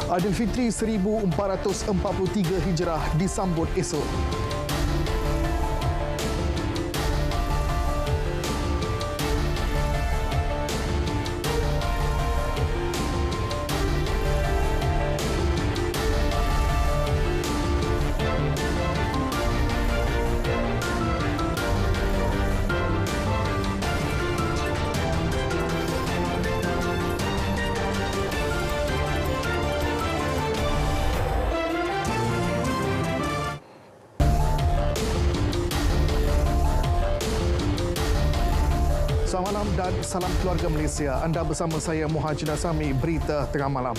Aidilfitri 1443 Hijrah disambut esok. Selamat malam dan salam keluarga Malaysia. Anda bersama saya Muhajir Nasami, Berita Tengah Malam.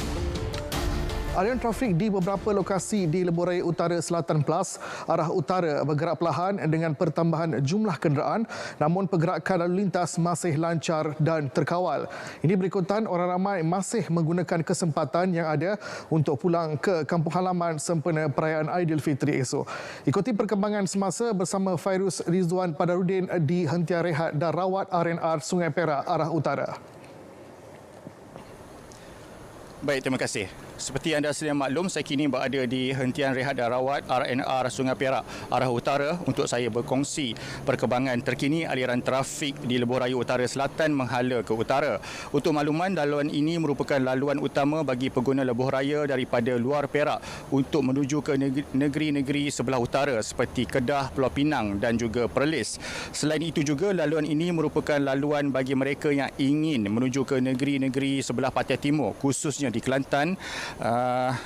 Aliran trafik di beberapa lokasi di Lebuh Raya Utara Selatan Plus arah utara bergerak perlahan dengan pertambahan jumlah kenderaan, namun pergerakan lalu lintas masih lancar dan terkawal. Ini berikutan orang ramai masih menggunakan kesempatan yang ada untuk pulang ke kampung halaman sempena perayaan Aidilfitri esok. Ikuti perkembangan semasa bersama Fairuz Rizwan Padarudin di hentian rehat dan rawat RNR Sungai Perak arah utara. Baik, terima kasih. Seperti anda sedia maklum, saya kini berada di hentian rehat dan rawat RNR Sungai Perak arah utara untuk saya berkongsi perkembangan terkini aliran trafik di Lebuh Raya Utara Selatan menghala ke utara. Untuk makluman, laluan ini merupakan laluan utama bagi pengguna Lebuh Raya daripada luar Perak untuk menuju ke negeri-negeri sebelah utara seperti Kedah, Pulau Pinang dan juga Perlis. Selain itu juga, laluan ini merupakan laluan bagi mereka yang ingin menuju ke negeri-negeri sebelah pantai timur, khususnya di Kelantan,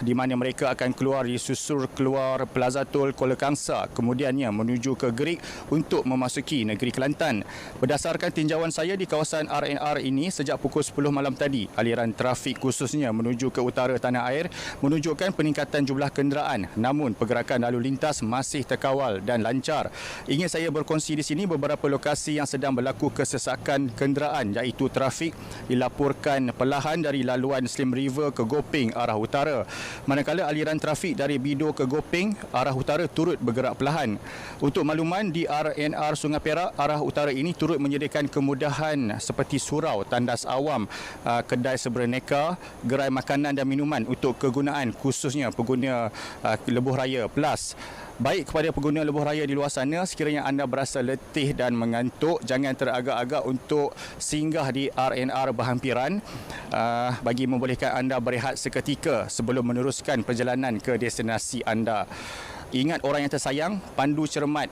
di mana mereka akan disusur keluar Plaza Tol Kuala Kangsar, kemudiannya menuju ke Gerik untuk memasuki negeri Kelantan. Berdasarkan tinjauan saya di kawasan RNR ini, sejak pukul 10 malam tadi, aliran trafik khususnya menuju ke utara tanah air menunjukkan peningkatan jumlah kenderaan, namun pergerakan lalu lintas masih terkawal dan lancar. Ingin saya berkongsi di sini beberapa lokasi yang sedang berlaku kesesakan kenderaan, iaitu trafik dilaporkan perlahan dari laluan Slim River ke Gopeng arah utara, manakala aliran trafik dari Bido ke Gopeng arah utara turut bergerak perlahan. Untuk makluman, di RNR Sungai Perak arah utara ini turut menyediakan kemudahan seperti surau, tandas awam, kedai seberaneka, gerai makanan dan minuman untuk kegunaan khususnya pengguna Lebuh Raya Plus. Baik kepada pengguna Lebuh Raya di luar sana, sekiranya anda berasa letih dan mengantuk, jangan teragak-agak untuk singgah di RNR berhampiran bagi membolehkan anda berehat seketika sebelum meneruskan perjalanan ke destinasi anda. Ingat orang yang tersayang, pandu cermat,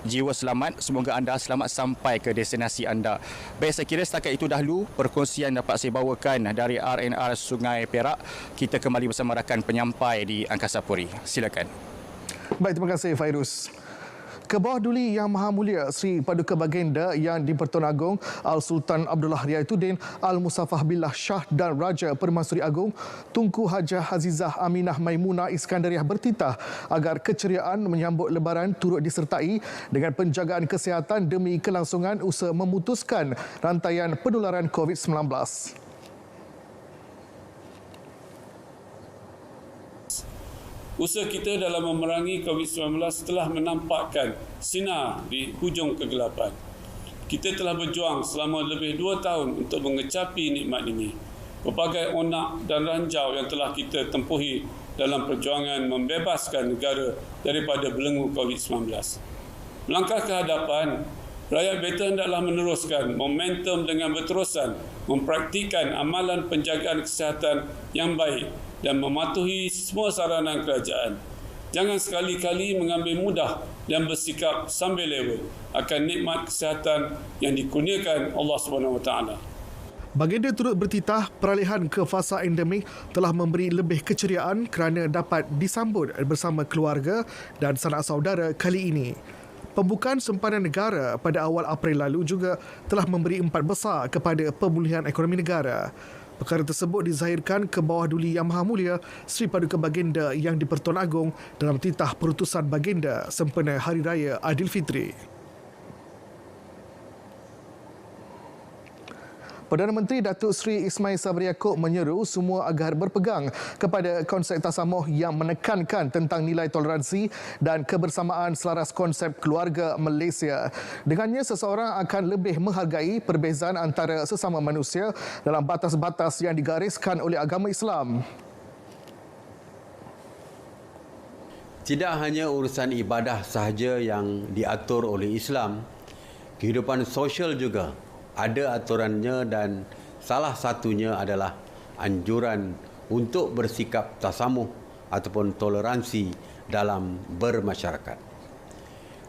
jiwa selamat, semoga anda selamat sampai ke destinasi anda. Baik, saya kira setakat itu dahulu perkongsian dapat saya bawakan dari RNR Sungai Perak. Kita kembali bersama rakan penyampai di Angkasa Puri. Silakan. Baik, terima kasih Fairuz. Kebawah Duli Yang Maha Mulia Sri Paduka Baginda Yang di-Pertuan Agong Al-Sultan Abdullah Riayatuddin Al-Musafah Billah Shah dan Raja Permaisuri Agong Tunku Hajah Azizah Aminah Maimunah Iskandariah bertitah agar keceriaan menyambut Lebaran turut disertai dengan penjagaan kesihatan demi kelangsungan usaha memutuskan rantaian penularan COVID-19. Usaha kita dalam memerangi COVID-19 telah menampakkan sinar di hujung kegelapan. Kita telah berjuang selama lebih 2 tahun untuk mengecapi nikmat ini. Berbagai onak dan ranjau yang telah kita tempuhi dalam perjuangan membebaskan negara daripada belenggu COVID-19. Melangkah ke hadapan, rakyat Beta hendaklah meneruskan momentum dengan berterusan mempraktikkan amalan penjagaan kesihatan yang baik dan mematuhi semua saranan kerajaan. Jangan sekali-kali mengambil mudah dan bersikap sambil lewa akan nikmat kesihatan yang dikurniakan Allah SWT. Baginda turut bertitah peralihan ke fasa endemik telah memberi lebih keceriaan kerana dapat disambut bersama keluarga dan sanak saudara kali ini. Pembukaan sempadan negara pada awal April lalu juga telah memberi impak besar kepada pemulihan ekonomi negara. Perkara tersebut dizahirkan Kebawah Duli Yang Maha Mulia Sri Paduka Baginda Yang di-Pertuan Agong dalam titah perutusan baginda sempena Hari Raya Aidilfitri. Perdana Menteri Datuk Seri Ismail Sabri Yaakob menyeru semua agar berpegang kepada konsep tasamuh yang menekankan tentang nilai toleransi dan kebersamaan selaras konsep keluarga Malaysia. Dengannya, seseorang akan lebih menghargai perbezaan antara sesama manusia dalam batas-batas yang digariskan oleh agama Islam. Tidak hanya urusan ibadah sahaja yang diatur oleh Islam, kehidupan sosial juga ada aturannya dan salah satunya adalah anjuran untuk bersikap tasamuh ataupun toleransi dalam bermasyarakat.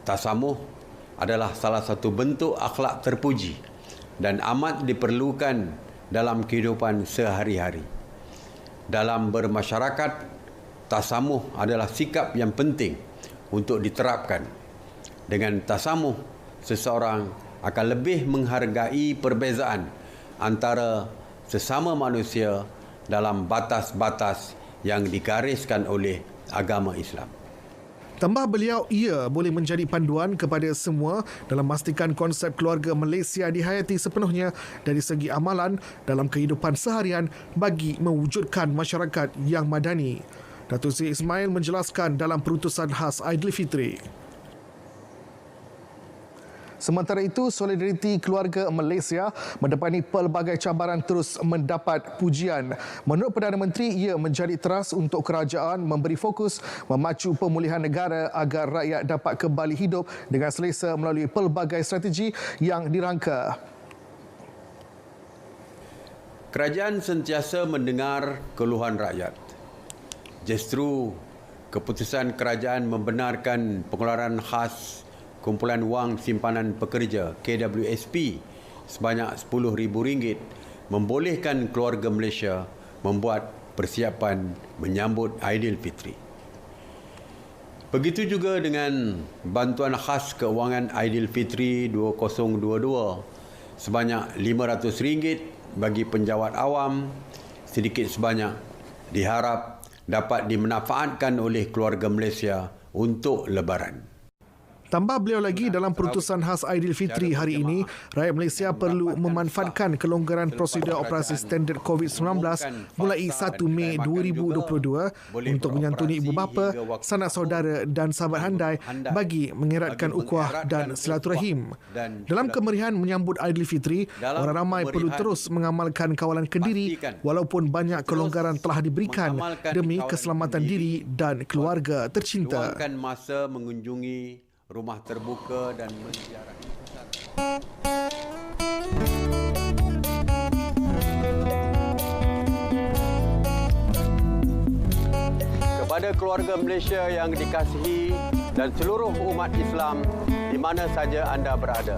Tasamuh adalah salah satu bentuk akhlak terpuji dan amat diperlukan dalam kehidupan sehari-hari. Dalam bermasyarakat, tasamuh adalah sikap yang penting untuk diterapkan. Dengan tasamuh, seseorang akan lebih menghargai perbezaan antara sesama manusia dalam batas-batas yang digariskan oleh agama Islam. Tambah beliau, ia boleh menjadi panduan kepada semua dalam memastikan konsep keluarga Malaysia dihayati sepenuhnya dari segi amalan dalam kehidupan seharian bagi mewujudkan masyarakat yang madani. Datuk Seri Ismail menjelaskan dalam perutusan khas Aidilfitri. Sementara itu, solidariti keluarga Malaysia mendepani pelbagai cabaran terus mendapat pujian. Menurut Perdana Menteri, ia menjadi teras untuk kerajaan memberi fokus memacu pemulihan negara agar rakyat dapat kembali hidup dengan selesa melalui pelbagai strategi yang dirangka. Kerajaan sentiasa mendengar keluhan rakyat. Justru keputusan kerajaan membenarkan pengeluaran khas Kumpulan Wang Simpanan Pekerja KWSP sebanyak RM10,000 membolehkan keluarga Malaysia membuat persiapan menyambut Aidilfitri. Begitu juga dengan bantuan khas keuangan Aidilfitri 2022 sebanyak RM500 bagi penjawat awam, sedikit sebanyak diharap dapat dimanfaatkan oleh keluarga Malaysia untuk Lebaran. Tambah beliau lagi, dalam perutusan khas Aidilfitri hari ini, rakyat Malaysia perlu memanfaatkan kelonggaran prosedur operasi standard COVID-19 mulai 1 Mei 2022 untuk menyantuni ibu bapa, sanak saudara dan sahabat handai bagi mengeratkan ukhuwah dan silaturahim. Dalam kemeriahan menyambut Aidilfitri, orang ramai perlu terus mengamalkan kawalan kendiri walaupun banyak kelonggaran telah diberikan demi keselamatan diri dan keluarga tercinta. Luangkan masa mengunjungi rumah terbuka dan menziarahi. Kepada keluarga Malaysia yang dikasihi dan seluruh umat Islam di mana saja anda berada,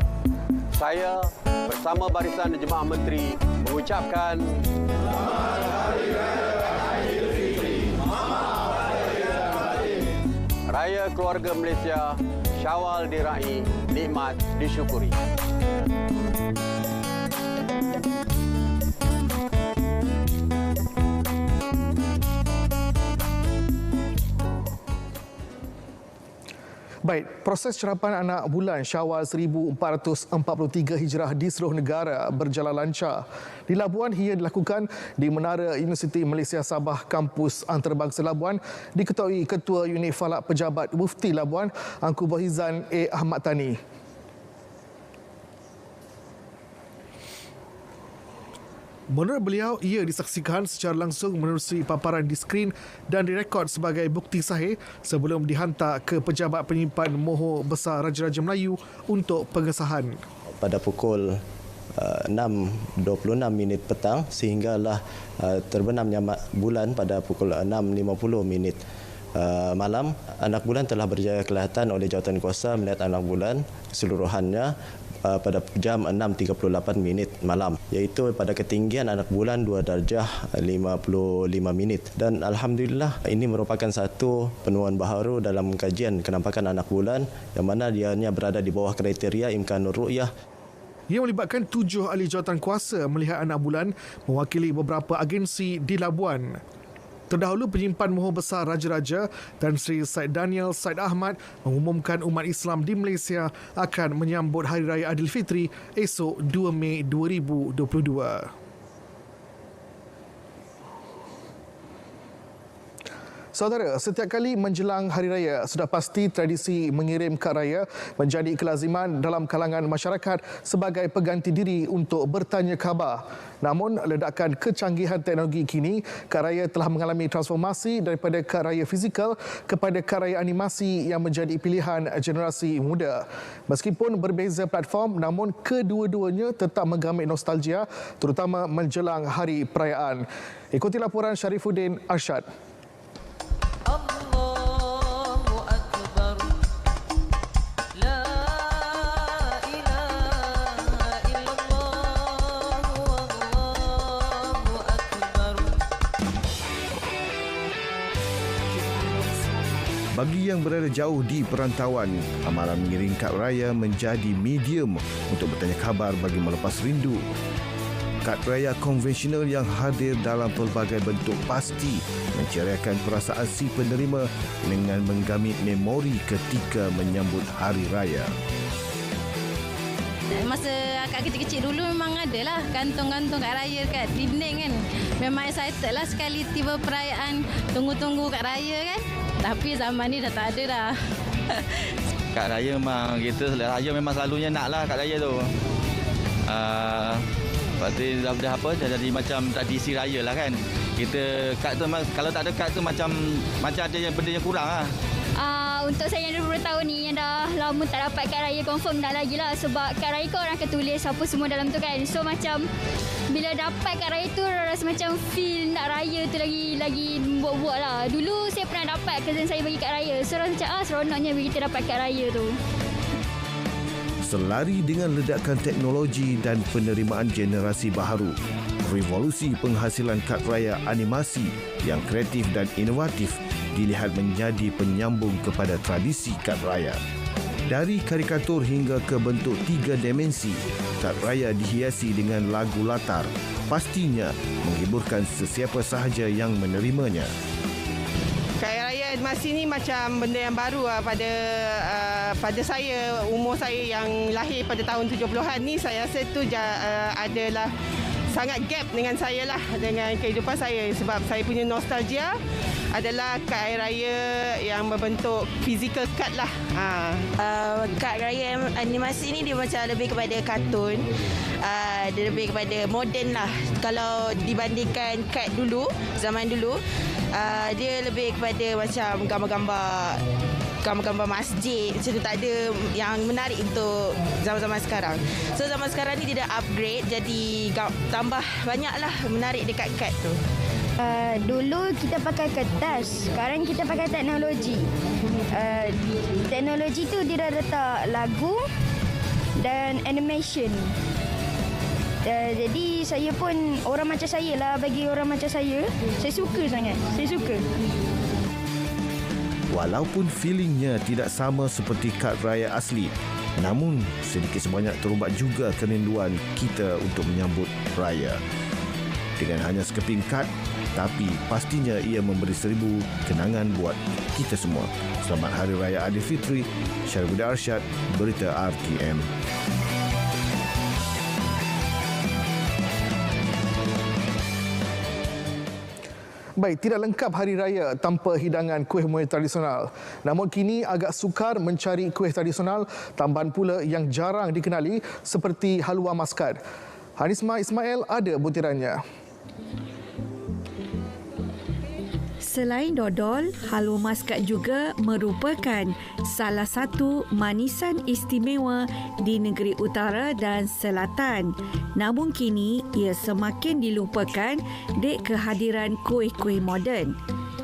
saya bersama barisan Jemaah Menteri mengucapkan Selamat Hari Raya Aidilfitri. Raya Keluarga Malaysia, Syawal diraih, nikmat disyukuri. Baik, proses cerapan anak bulan Syawal 1443 Hijrah di seluruh negara berjalan lancar. Di Labuan, ia dilakukan di Menara Universiti Malaysia Sabah Kampus Antarabangsa Labuan, diketuai Ketua Unit Falak Pejabat Mufti Labuan, Angku Bahizan A. Ahmad Tani. Menurut beliau, ia disaksikan secara langsung menerusi paparan di skrin dan direkod sebagai bukti sahih sebelum dihantar ke Pejabat Penyimpan Moho Besar Raja-Raja Melayu untuk pengesahan. Pada pukul 6.26 petang sehinggalah terbenamnya bulan pada pukul 6.50 malam, anak bulan telah berjaya kelihatan oleh Jawatankuasa melihat anak bulan keseluruhannya pada jam 6.38 malam, iaitu pada ketinggian anak bulan 2 darjah 55 minit. Dan Alhamdulillah, ini merupakan satu penemuan baharu dalam kajian kenampakan anak bulan yang mana dianya berada di bawah kriteria Imkanur Ru'yah. Ia melibatkan 7 ahli jawatankuasa melihat anak bulan mewakili beberapa agensi di Labuan. Terdahulu, Penyimpan Moho Besar Raja-Raja Tan Sri Said Daniel Said Ahmad mengumumkan umat Islam di Malaysia akan menyambut Hari Raya Aidilfitri esok 2 Mei 2022. Saudara, setiap kali menjelang Hari Raya, sudah pasti tradisi mengirim kad raya menjadi kelaziman dalam kalangan masyarakat sebagai pengganti diri untuk bertanya khabar. Namun, ledakan kecanggihan teknologi kini, kad raya telah mengalami transformasi daripada kad raya fizikal kepada kad raya animasi yang menjadi pilihan generasi muda. Meskipun berbeza platform, namun kedua-duanya tetap menggamit nostalgia, terutama menjelang hari perayaan. Ikuti laporan Syarifuddin Arsyad. Bagi yang berada jauh di perantauan, amalan mengirim kad raya menjadi medium untuk bertanya khabar bagi melepas rindu. Kad raya konvensional yang hadir dalam pelbagai bentuk pasti menceriakan perasaan si penerima dengan menggamit memori ketika menyambut hari raya. Masa akak kecil-kecil dulu memang ada lah gantung-gantung kad raya kat dinding kan. Memang excited lah sekali tiba perayaan, tunggu-tunggu kad raya kan. Tapi zaman ni dah tak ada dah. Kad raya memang kita raya memang selalunya nak lah kad raya tu. Lepas tu dah apa, dah jadi macam tradisi raya lah kan. Kita kad tu memang, kalau tak ada kad tu macam ada yang benda yang kurang lah. Untuk saya yang 20 tahun ni yang dah lama tak dapat kad raya, confirm tak lagi lah. Sebab kad raya kan orang akan tulis apa semua dalam tu kan. So macam bila dapat kad raya tu rasa macam feel nak raya tu lagi buat-buat lah. Dulu saya pernah dapat cousin saya bagi kad raya. So rasa macam seronoknya bila kita dapat kad raya tu. Selari dengan ledakan teknologi dan penerimaan generasi baharu, revolusi penghasilan kad raya animasi yang kreatif dan inovatif dilihat menjadi penyambung kepada tradisi kad raya. Dari karikatur hingga ke bentuk 3 dimensi, kad raya dihiasi dengan lagu latar, pastinya menghiburkan sesiapa sahaja yang menerimanya. Kad raya animasi ni macam benda yang baru lah pada saya, umur saya yang lahir pada tahun 70-an ni, saya rasa tu adalah sangat gap dengan saya lah, dengan kehidupan saya, sebab saya punya nostalgia adalah kad raya yang berbentuk physical card lah. Kad raya animasi ni dia macam lebih kepada kartun. Dia lebih kepada moden lah. Kalau dibandingkan kad dulu, zaman dulu, dia lebih kepada macam gambar-gambar masjid. Macam tu, tak ada yang menarik untuk zaman-zaman sekarang. So zaman sekarang ni dia dah upgrade, jadi tambah banyaklah menarik dekat kad tu. Dulu kita pakai kertas, sekarang kita pakai teknologi. Teknologi tu dia dah letak lagu dan animation. Jadi saya pun orang macam saya lah, bagi orang macam saya suka sangat. Saya suka. Walaupun feelingnya tidak sama seperti kad raya asli, namun sedikit sebanyak terubat juga kerinduan kita untuk menyambut raya. Dengan hanya sekeping kad, tapi pastinya ia memberi 1000 kenangan buat kita semua. Selamat Hari Raya Aidilfitri. Syarifuddin Arsyad, Berita RTM. Baik, tidak lengkap Hari Raya tanpa hidangan kuih muih tradisional. Namun kini agak sukar mencari kuih tradisional, tambahan pula yang jarang dikenali seperti halwa maskat. Hanisma Ismail ada butirannya. Selain dodol, halwa maskat juga merupakan salah satu manisan istimewa di negeri utara dan selatan. Namun kini ia semakin dilupakan dek kehadiran kuih-kuih moden.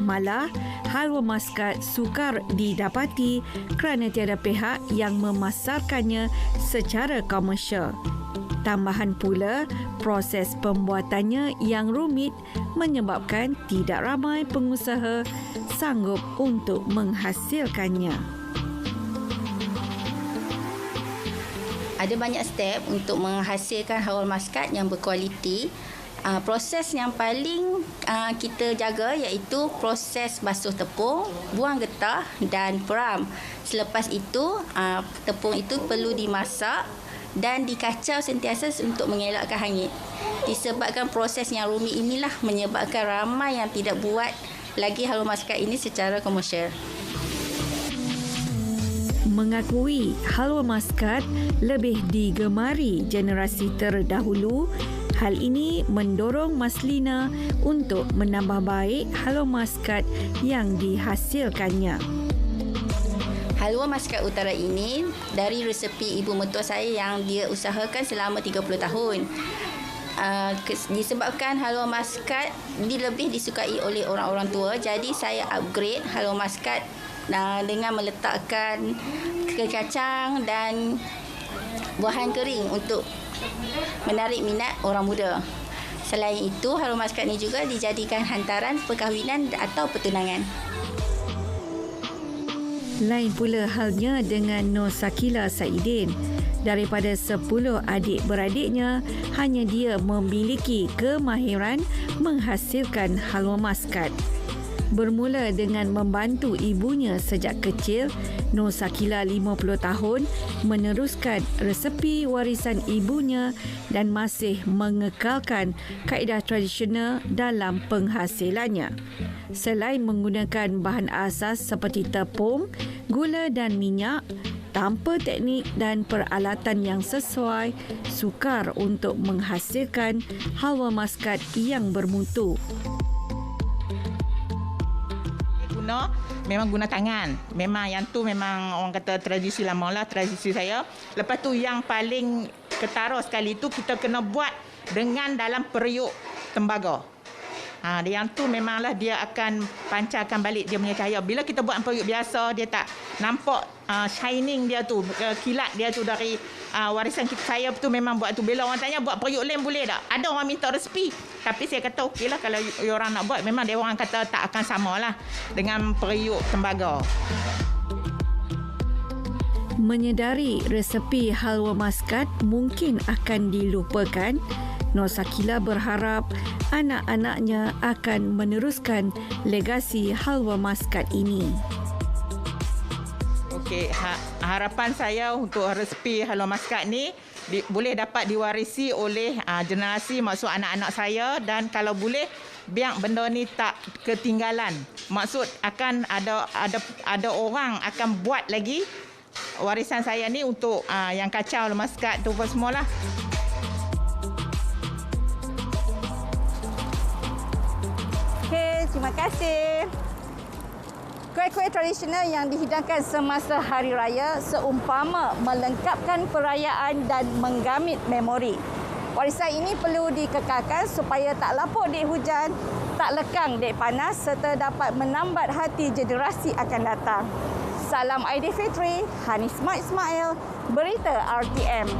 Malah, halwa maskat sukar didapati kerana tiada pihak yang memasarkannya secara komersial. Tambahan pula, proses pembuatannya yang rumit menyebabkan tidak ramai pengusaha sanggup untuk menghasilkannya. Ada banyak step untuk menghasilkan halwa maskat yang berkualiti. Proses yang paling kita jaga iaitu proses basuh tepung, buang getah dan peram. Selepas itu, tepung itu perlu dimasak dan dikacau sentiasa untuk mengelakkan hangit. Disebabkan proses yang rumit inilah menyebabkan ramai yang tidak buat lagi haluan maskat ini secara komersial. Mengakui haluan maskat lebih digemari generasi terdahulu, hal ini mendorong Maslina untuk menambah baik haluan maskat yang dihasilkannya. Haluan maskat utara ini dari resepi ibu mertua saya yang dia usahakan selama 30 tahun. Disebabkan haluan maskat lebih disukai oleh orang-orang tua, jadi saya upgrade haluan maskat dengan meletakkan kacang dan buahan kering untuk menarik minat orang muda. Selain itu, haluan maskat ini juga dijadikan hantaran perkahwinan atau pertunangan. Lain pula halnya dengan Nur Sakila Saidin. Daripada 10 adik-beradiknya, hanya dia memiliki kemahiran menghasilkan haluan maskat. Bermula dengan membantu ibunya sejak kecil, Nur Sakila 50 tahun meneruskan resepi warisan ibunya dan masih mengekalkan kaedah tradisional dalam penghasilannya. Selain menggunakan bahan asas seperti tepung, gula dan minyak, tanpa teknik dan peralatan yang sesuai, sukar untuk menghasilkan haluan maskat yang bermutu. Memang guna tangan. Memang yang tu memang orang kata tradisi lama lah, tradisi saya. Lepas tu yang paling ketara sekali tu kita kena buat dengan dalam periuk tembaga. Yang tu memanglah dia akan pancarkan balik dia punya cahaya. Bila kita buat periuk biasa, dia tak nampak shining dia tu, kilat dia tu dari warisan saya tu memang buat tu. Bila orang tanya buat periuk lain boleh tak? Ada orang minta resepi. Tapi saya kata okeylah kalau orang nak buat, memang dia orang kata tak akan samalah dengan periuk tembaga. Menyedari resepi haluan maskat mungkin akan dilupakan, Nur Sakila berharap anak-anaknya akan meneruskan legasi haluan maskat ini. Okey, harapan saya untuk resepi haluan maskat ni boleh dapat diwarisi oleh generasi, maksud anak-anak saya, dan kalau boleh biar benda ni tak ketinggalan. Maksud akan ada orang akan buat lagi warisan saya ni untuk yang kacau haluan maskat tu apa semualah. Okey, terima kasih. Kuih-kuih tradisional yang dihidangkan semasa Hari Raya seumpama melengkapkan perayaan dan menggamit memori. Warisan ini perlu dikekalkan supaya tak lapuk dek hujan, tak lekang dek panas serta dapat menambat hati generasi akan datang. Salam Aidilfitri, Hanisma Ismail, Berita RTM.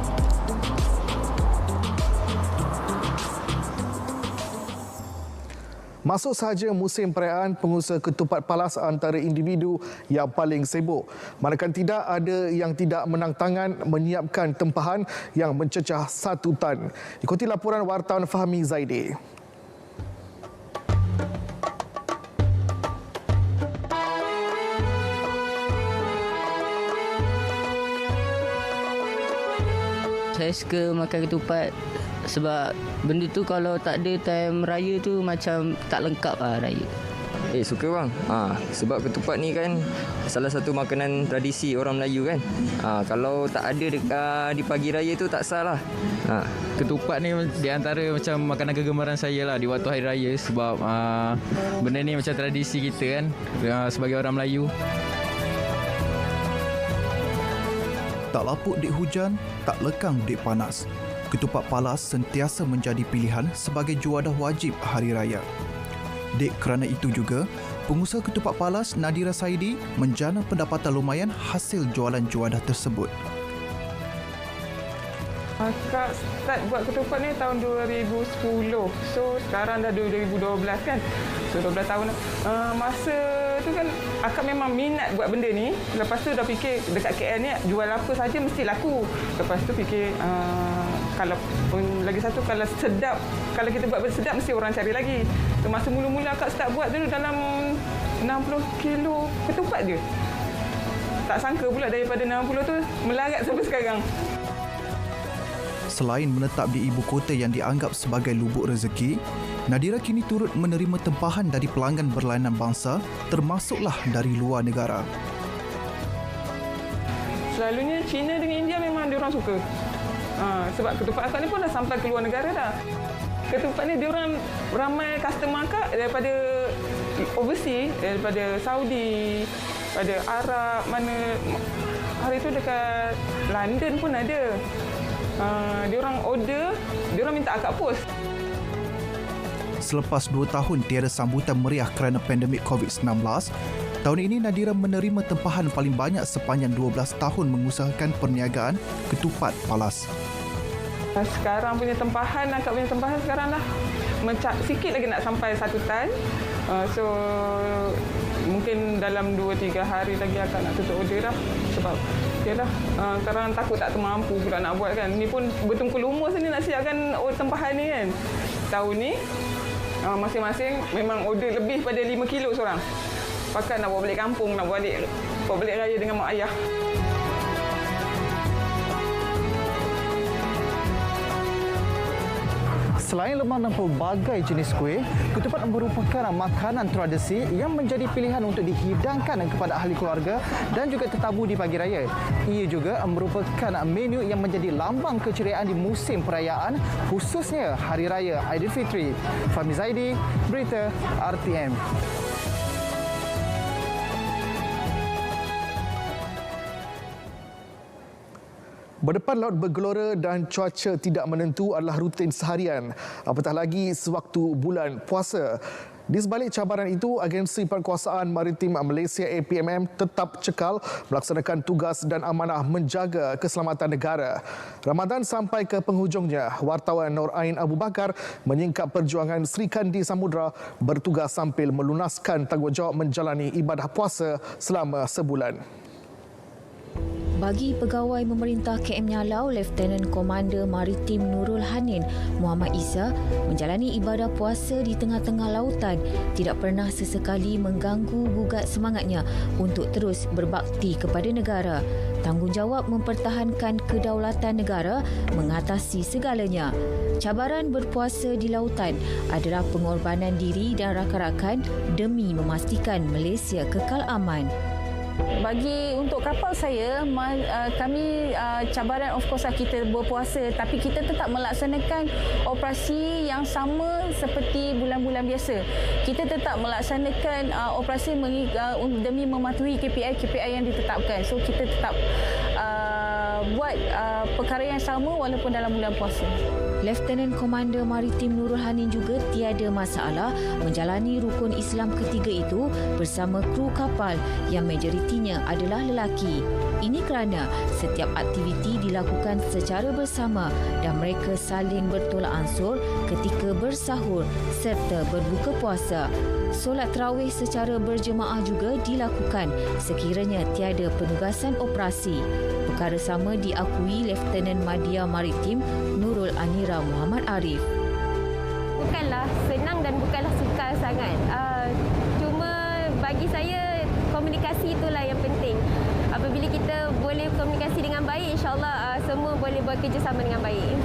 Masuk sahaja musim perayaan, pengusaha ketupat palas antara individu yang paling sibuk. Manakala tidak ada yang tidak menang tangan menyiapkan tempahan yang mencecah 1 tan. Ikuti laporan wartawan Fahmi Zaidi. Saya suka makan ketupat sebab benda tu kalau tak ada time raya tu macam tak lengkap raya. Suka bang. Sebab ketupat ni kan salah satu makanan tradisi orang Melayu kan. Kalau tak ada di pagi raya tu tak sah lah. Ketupat ni di antara macam makanan kegemaran saya lah di waktu hari raya sebab benda ni macam tradisi kita kan sebagai orang Melayu. Tak lapuk dek hujan, tak lekang dek panas. Ketupat palas sentiasa menjadi pilihan sebagai juadah wajib hari raya. Dek kerana itu juga, pengusaha ketupat palas Nadira Saidi menjana pendapatan lumayan hasil jualan juadah tersebut. Akak start buat ketupat ni tahun 2010. So sekarang dah 2012 kan. So 12 tahun. Masa tu kan akak memang minat buat benda ni. Lepas tu dah fikir dekat KL ni jual apa saja mesti laku. Lepas tu fikir kalau lagi satu kalau sedap, kalau kita buat benda sedap mesti orang cari lagi. So masa mula-mula akak start buat dulu dalam 60 kilo ketupat je. Tak sangka pula daripada 60 tu melarat sampai sekarang. Selain menetap di ibu kota yang dianggap sebagai lubuk rezeki, Nadira kini turut menerima tempahan dari pelanggan berlainan bangsa, termasuklah dari luar negara. Selalunya China dengan India memang diorang suka. Sebab ketupat akak ni pun dah sampai ke luar negara dah. Ketupat ni diorang ramai customer akak daripada overseas, daripada Saudi, daripada Arab, mana hari tu dekat London pun ada. Diorang order, diorang minta akak post. Selepas 2 tahun tiada sambutan meriah kerana pandemik COVID-19, tahun ini Nadira menerima tempahan paling banyak sepanjang 12 tahun mengusahakan perniagaan ketupat palas. Sekarang punya tempahan, akak punya tempahan sekarang dah sikit lagi nak sampai 1 tan. So mungkin dalam 2-3 hari lagi akak nak tutup order dah. Sebab yalah, sekarang takut tak termampu pula nak buat kan. Ni pun bertungkul umur sini nak siapkan tempahan ni kan. Tahun ni masing-masing memang order lebih pada 5 kilo seorang. Pakai nak bawa balik kampung, nak bawa balik raya dengan mak ayah. Selain lemang dan pelbagai jenis kuih, ketupat merupakan makanan tradisi yang menjadi pilihan untuk dihidangkan kepada ahli keluarga dan juga tetamu di pagi raya. Ia juga merupakan menu yang menjadi lambang keceriaan di musim perayaan, khususnya Hari Raya Aidilfitri. Fahmi Zaidi, Berita RTM. Berdepan laut bergelora dan cuaca tidak menentu adalah rutin seharian, apatah lagi sewaktu bulan puasa. Di sebalik cabaran itu, Agensi Perkuasaan Maritim Malaysia APMM tetap cekal melaksanakan tugas dan amanah menjaga keselamatan negara. Ramadan sampai ke penghujungnya, wartawan Nur Ain Abu Bakar menyingkap perjuangan Sri Kandi Samudra bertugas sambil melunaskan tanggungjawab menjalani ibadah puasa selama sebulan. Bagi pegawai memerintah KM Nyalau, Lieutenant Komander Maritim Nurul Hanin Muhammad Isa, menjalani ibadah puasa di tengah-tengah lautan tidak pernah sesekali mengganggu gugat semangatnya untuk terus berbakti kepada negara. Tanggungjawab mempertahankan kedaulatan negara mengatasi segalanya. Cabaran berpuasa di lautan adalah pengorbanan diri dan rakan-rakan demi memastikan Malaysia kekal aman. Bagi untuk kapal saya, kami cabaran of course kita berpuasa, tapi kita tetap melaksanakan operasi yang sama seperti bulan-bulan biasa. Kita tetap melaksanakan operasi demi mematuhi KPI yang ditetapkan. So kita tetap buat perkara yang sama walaupun dalam bulan puasa. Lieutenant Komander Maritim Nurul Hanin juga tiada masalah menjalani rukun Islam ketiga itu bersama kru kapal yang majoritinya adalah lelaki. Ini kerana setiap aktiviti dilakukan secara bersama dan mereka saling bertolak ansur ketika bersahur serta berbuka puasa. Solat tarawih secara berjemaah juga dilakukan sekiranya tiada penugasan operasi. Perkara sama diakui Lieutenant Madya Maritim Nurul Anira Muhammad Arif. Bukanlah senang dan bukanlah sukar sangat. Cuma bagi saya komunikasi itulah yang penting. Apabila kita boleh komunikasi dengan baik, insya-Allah semua boleh bekerjasama dengan baik.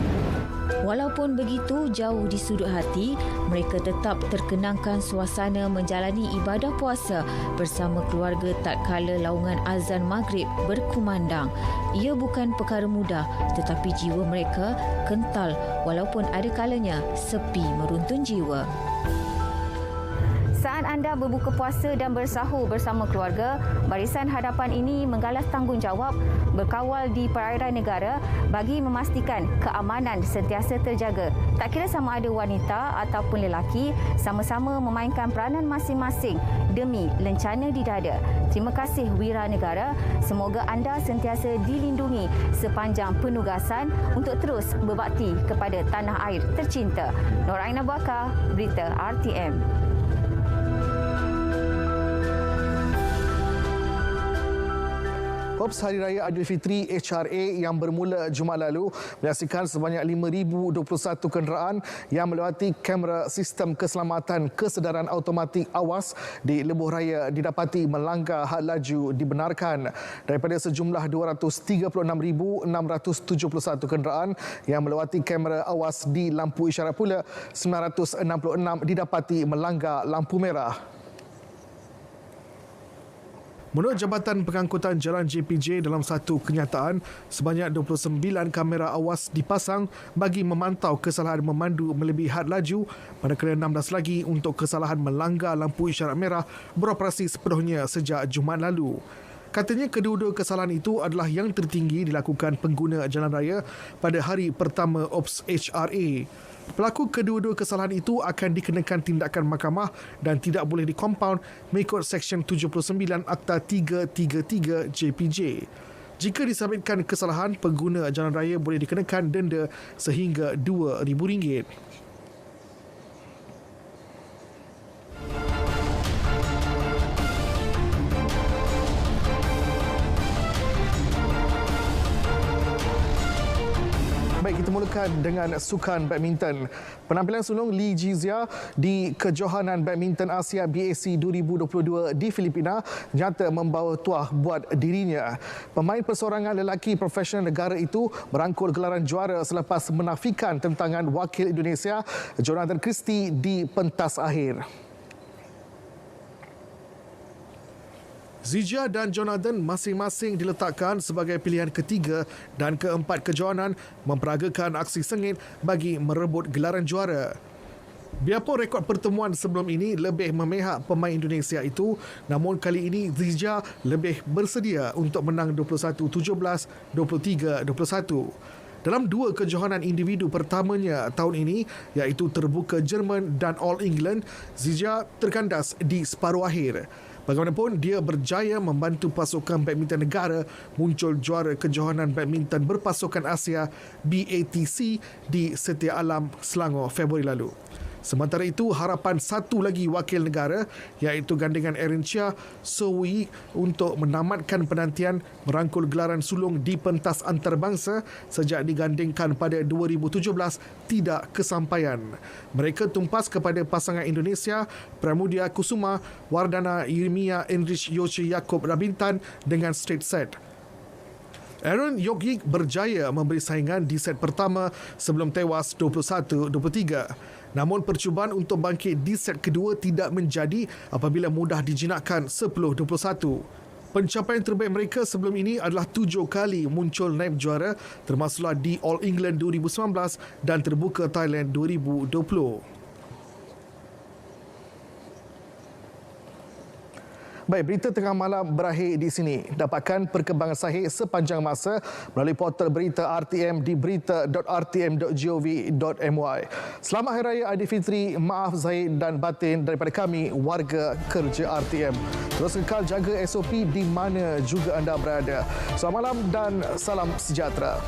Walaupun begitu jauh di sudut hati, mereka tetap terkenangkan suasana menjalani ibadah puasa bersama keluarga tatkala laungan azan maghrib berkumandang. Ia bukan perkara mudah, tetapi jiwa mereka kental walaupun ada kalanya sepi meruntun jiwa. Saat anda berbuka puasa dan bersahur bersama keluarga, Barisan Hadapan ini menggalas tanggungjawab berkawal di perairan negara bagi memastikan keamanan sentiasa terjaga. Tak kira sama ada wanita ataupun lelaki, sama-sama memainkan peranan masing-masing demi lencana di dada. Terima kasih Wira Negara. Semoga anda sentiasa dilindungi sepanjang penugasan untuk terus berbakti kepada tanah air tercinta. Nur Ain Abu Bakar, Berita RTM. Ops Hari Raya Aidilfitri HRA yang bermula Jumaat lalu menyaksikan sebanyak 5,021 kenderaan yang melewati kamera sistem keselamatan kesedaran automatik awas di lebuh raya didapati melanggar had laju dibenarkan. Daripada sejumlah 236,671 kenderaan yang melewati kamera awas di lampu isyarat pula, 966 didapati melanggar lampu merah. Menurut Jabatan Pengangkutan Jalan JPJ, dalam satu kenyataan, sebanyak 29 kamera awas dipasang bagi memantau kesalahan memandu melebihi had laju, manakala 16 lagi untuk kesalahan melanggar lampu isyarat merah beroperasi sepenuhnya sejak Jumaat lalu. Katanya kedua-dua kesalahan itu adalah yang tertinggi dilakukan pengguna jalan raya pada hari pertama Ops HRA. Pelaku kedua-dua kesalahan itu akan dikenakan tindakan mahkamah dan tidak boleh dikompaun mengikut Seksyen 79 Akta 333 JPJ. Jika disabitkan kesalahan, pengguna jalan raya boleh dikenakan denda sehingga RM2,000. Baik, kita mulakan dengan sukan badminton. Penampilan sulung Lee Jizia di Kejohanan Badminton Asia BAC 2022 di Filipina nyata membawa tuah buat dirinya. Pemain persorangan lelaki profesional negara itu merangkul gelaran juara selepas menafikan tentangan wakil Indonesia Jonathan Christie di pentas akhir. Zijia dan Jonathan masing-masing diletakkan sebagai pilihan ketiga dan keempat kejohanan memperagakan aksi sengit bagi merebut gelaran juara. Biarpun rekod pertemuan sebelum ini lebih memihak pemain Indonesia itu, namun kali ini Zijia lebih bersedia untuk menang 21-17, 23-21. Dalam dua kejohanan individu pertamanya tahun ini, iaitu terbuka Jerman dan All England, Zijia terkandas di separuh akhir. Bagaimanapun, dia berjaya membantu pasukan badminton negara muncul juara kejohanan badminton berpasukan Asia BATC di Setia Alam, Selangor Februari lalu. Sementara itu, harapan satu lagi wakil negara iaitu gandingan Erin Chia So Wee untuk menamatkan penantian merangkul gelaran sulung di pentas antarabangsa sejak digandingkan pada 2017 tidak kesampaian. Mereka tumpas kepada pasangan Indonesia Pramudia Kusuma Wardana Yirmia Enrich Yoshi Yaakob Rabintan dengan straight set. Aaron Yogyik berjaya memberi saingan di set pertama sebelum tewas 21-23. Namun percubaan untuk bangkit di set kedua tidak menjadi apabila mudah dijinakkan 10-21. Pencapaian terbaik mereka sebelum ini adalah 7 kali muncul naib juara, termasuklah di All England 2019 dan terbuka Thailand 2020. Baik, berita tengah malam berakhir di sini. Dapatkan perkembangan sahih sepanjang masa melalui portal berita RTM di berita.rtm.gov.my. Selamat Hari Raya Aidilfitri, maaf zahir dan batin daripada kami, warga kerja RTM. Terus kekal jaga SOP di mana juga anda berada. Selamat malam dan salam sejahtera.